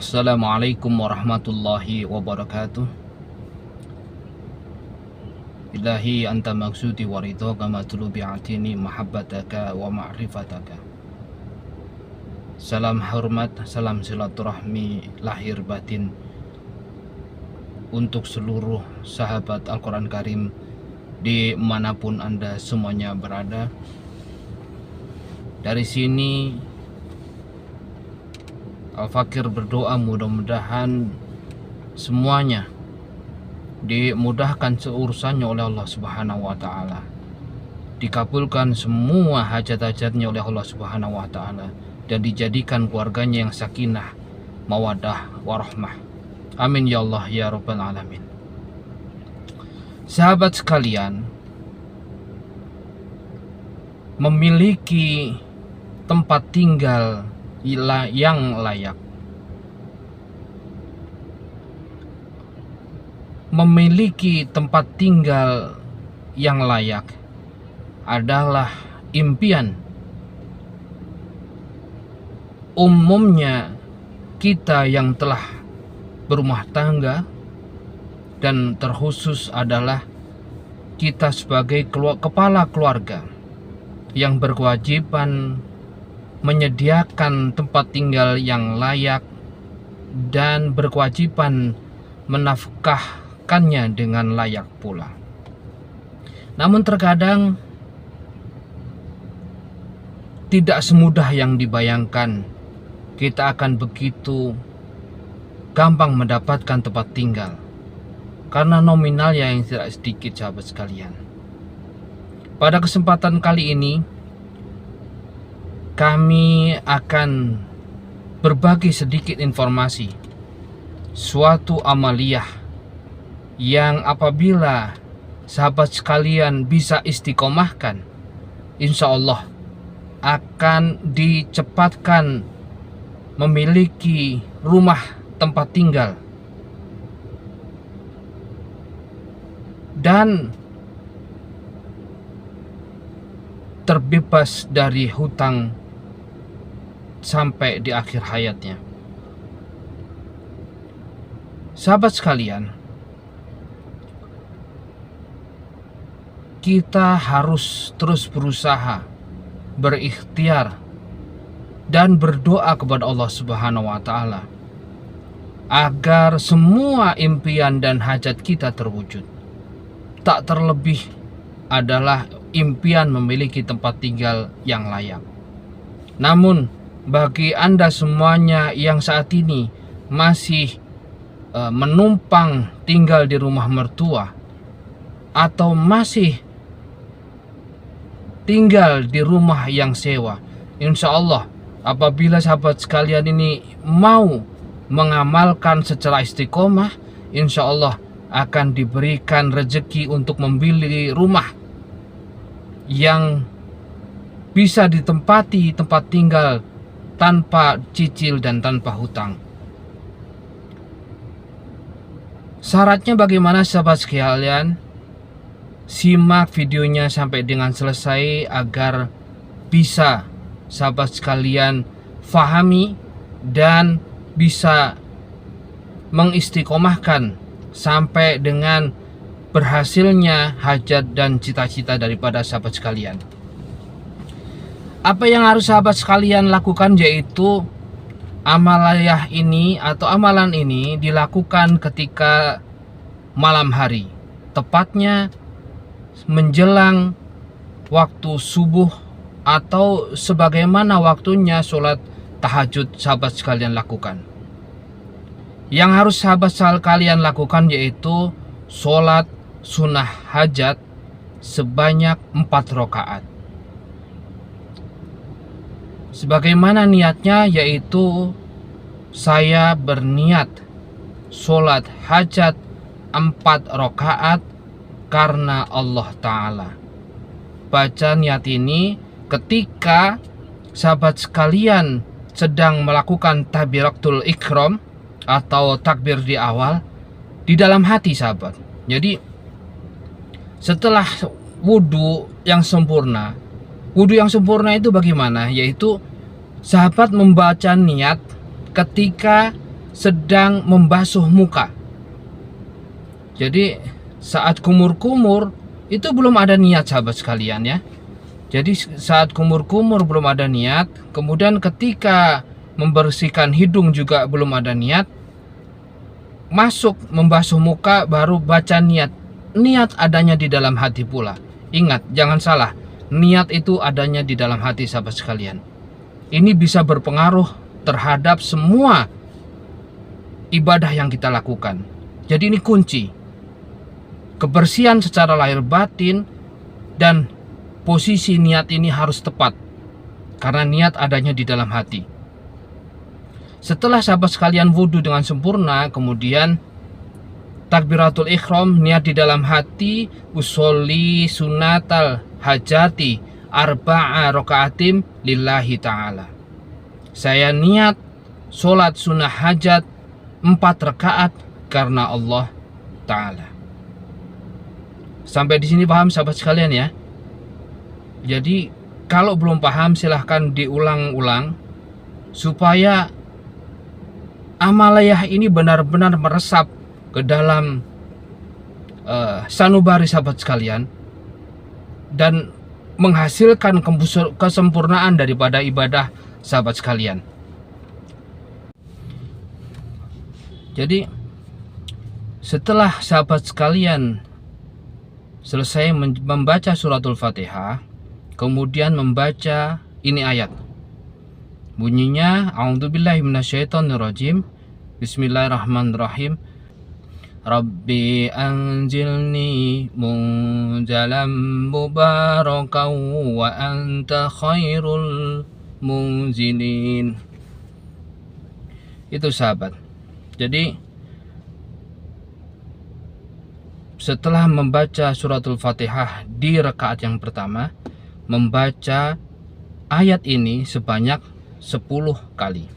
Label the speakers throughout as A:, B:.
A: Assalamualaikum warahmatullahi wabarakatuh. Ilahi anta maksudi waridho kama tulubi atini mahabbataka wa ma'rifataka. Salam hormat, salam silaturahmi lahir batin untuk seluruh sahabat Al-Quran Karim dimanapun anda semuanya berada. Dari sini Al-Fakir berdoa mudah-mudahan semuanya dimudahkan seurusannya oleh Allah Subhanahu wa Ta'ala, dikabulkan semua hajat-hajatnya oleh Allah Subhanahu wa Ta'ala, dan dijadikan keluarganya yang sakinah, mawadah, warahmah. Amin ya Allah ya Rabbal Alamin. Sahabat sekalian, memiliki tempat tinggal yang layak, memiliki tempat tinggal yang layak adalah impian umumnya kita yang telah berumah tangga, dan terkhusus adalah kita sebagai kepala keluarga yang berkewajiban menyediakan tempat tinggal yang layak dan berkewajiban menafkahkannya dengan layak pula. Namun terkadang tidak semudah yang dibayangkan. Kita akan begitu gampang mendapatkan tempat tinggal karena nominalnya yang tidak sedikit, sahabat sekalian. Pada kesempatan kali ini kami akan berbagi sedikit informasi suatu amaliyah yang apabila sahabat sekalian bisa istiqomahkan, insya Allah akan dicepatkan memiliki rumah tempat tinggal dan terbebas dari hutang sampai di akhir hayatnya. Sahabat sekalian, kita harus terus berusaha, berikhtiar, dan berdoa kepada Allah Subhanahu wa Ta'ala agar semua impian dan hajat kita terwujud. Tak terlebih adalah impian memiliki tempat tinggal yang layak. Namun bagi anda semuanya yang saat ini masih menumpang tinggal di rumah mertua atau masih tinggal di rumah yang sewa, insya Allah apabila sahabat sekalian ini mau mengamalkan secara istiqomah, insya Allah akan diberikan rezeki untuk membeli rumah yang bisa ditempati tempat tinggal tanpa cicil dan tanpa hutang. Syaratnya bagaimana sahabat sekalian? Simak videonya sampai dengan selesai agar bisa sahabat sekalian fahami dan bisa mengistiqomahkan sampai dengan berhasilnya hajat dan cita-cita daripada sahabat sekalian. Apa yang harus sahabat sekalian lakukan, yaitu amaliyah ini atau amalan ini dilakukan ketika malam hari, tepatnya menjelang waktu subuh atau sebagaimana waktunya sholat tahajud sahabat sekalian lakukan. Yang harus sahabat sekalian lakukan yaitu sholat sunnah hajat sebanyak 4 rakaat. Sebagaimana niatnya, yaitu saya berniat sholat hajat 4 rakaat karena Allah Ta'ala. Baca niat ini ketika sahabat sekalian sedang melakukan takbiratul ihram atau takbir di awal di dalam hati sahabat. Jadi setelah wudhu yang sempurna, wudhu yang sempurna itu bagaimana? Yaitu sahabat membaca niat ketika sedang membasuh muka. Jadi saat kumur-kumur itu belum ada niat, sahabat sekalian ya. Jadi saat kumur-kumur belum ada niat, kemudian ketika membersihkan hidung juga belum ada niat, masuk membasuh muka baru baca niat. Niat adanya di dalam hati pula. Ingat, jangan salah, niat itu adanya di dalam hati, sahabat sekalian. Ini bisa berpengaruh terhadap semua ibadah yang kita lakukan. Jadi ini kunci. Kebersihan secara lahir batin dan posisi niat ini harus tepat, karena niat adanya di dalam hati. Setelah sahabat sekalian wudhu dengan sempurna, kemudian takbiratul ihram, niat di dalam hati, usolli sunatal hajati arba'a rakaatim lillahi ta'ala. Saya niat sholat sunnah hajat 4 rakaat karena Allah Ta'ala. Sampai di sini paham, sahabat sekalian ya? Jadi kalau belum paham silahkan diulang-ulang supaya amaliyah ini benar-benar meresap ke dalam sanubari sahabat sekalian dan menghasilkan kesempurnaan daripada ibadah sahabat sekalian. Jadi setelah sahabat sekalian selesai membaca suratul Fatihah, kemudian membaca ini ayat. Bunyinya a'udzubillahi minasyaitonirrajim. Bismillahirrahmanirrahim. Rabbi anzilni munzalam mubarakan wa anta khairul munzilin. Itu sahabat. Jadi setelah membaca suratul Fatihah di rakaat yang pertama, membaca ayat ini sebanyak 10 kali.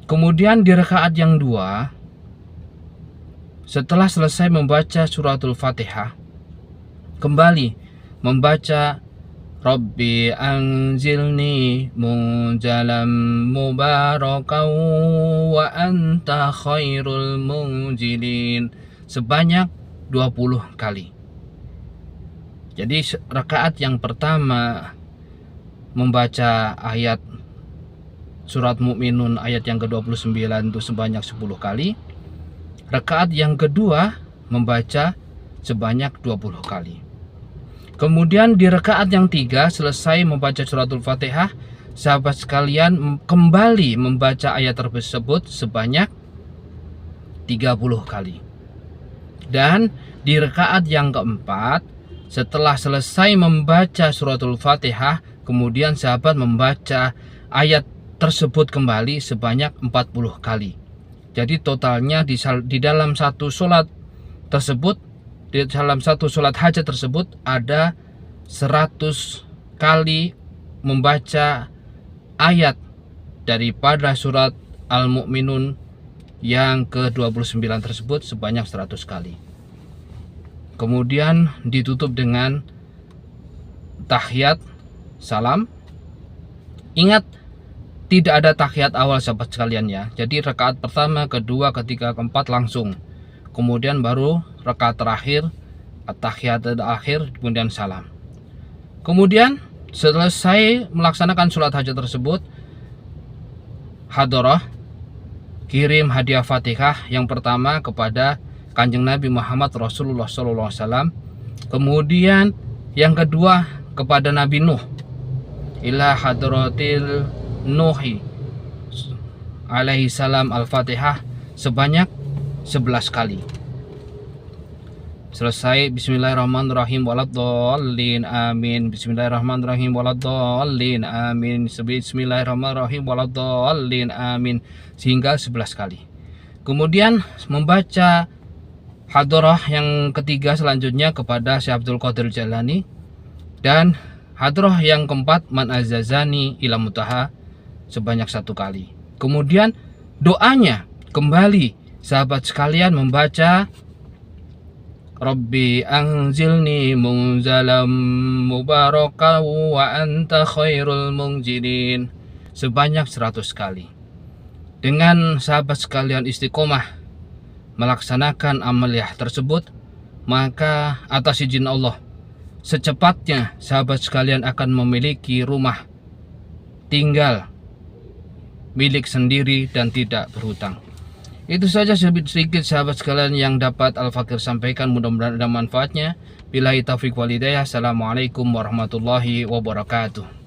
A: Kemudian di rakaat yang 2, setelah selesai membaca suratul Fatihah, kembali membaca Rabbi anzilni munzalam mubarakan wa anta khairul munzilin sebanyak 20 kali. Jadi rakaat yang pertama membaca ayat surat Mukminun ayat yang ke-29 itu sebanyak 10 kali. Rakaat yang kedua membaca sebanyak 20 kali. Kemudian di rakaat yang 3 selesai membaca suratul Fatihah, sahabat sekalian kembali membaca ayat tersebut sebanyak 30 kali. Dan di rakaat yang keempat, setelah selesai membaca suratul Fatihah, kemudian sahabat membaca ayat tersebut kembali sebanyak 40 kali. Jadi totalnya di dalam satu sholat tersebut, di dalam satu sholat hajat tersebut ada 100 kali membaca ayat daripada surat Al-Mu'minun yang ke-29 tersebut sebanyak 100 kali. Kemudian ditutup dengan tahiyat salam. Ingat, tidak ada tahiyat awal sahabat sekalian ya. Jadi rakaat pertama, kedua, ketiga, keempat langsung. Kemudian baru rakaat terakhir at-tahiyat akhir, kemudian salam. Kemudian selesai melaksanakan sholat hajat tersebut, hadarah, kirim hadiah Fatihah yang pertama kepada Kanjeng Nabi Muhammad Rasulullah SAW. Kemudian yang kedua kepada Nabi Nuh, ila hadratil Nuhi alaihi salam al-Fatihah sebanyak 11 kali. Selesai bismillahirrahmanirrahim waladdallin amin, bismillahirrahmanirrahim waladdallin amin, bismillahirrahmanirrahim waladdallin amin, sehingga 11 kali. Kemudian membaca hadarah yang ketiga selanjutnya kepada Syekh Abdul Qadir Jalani, dan hadarah yang keempat man azazani ila mutaha sebanyak 1 kali. Kemudian doanya kembali sahabat sekalian membaca Rabbi anzilni munzalam mubarakan wa anta khairul munzilin sebanyak 100 kali. Dengan sahabat sekalian istiqomah melaksanakan amaliyah tersebut, maka atas izin Allah secepatnya sahabat sekalian akan memiliki rumah tinggal milik sendiri dan tidak berhutang. Itu saja sedikit sahabat sekalian yang dapat Al-Fakir sampaikan, mudah-mudahan ada manfaatnya. Billahi taufiq wal hidayah. Assalamualaikum warahmatullahi wabarakatuh.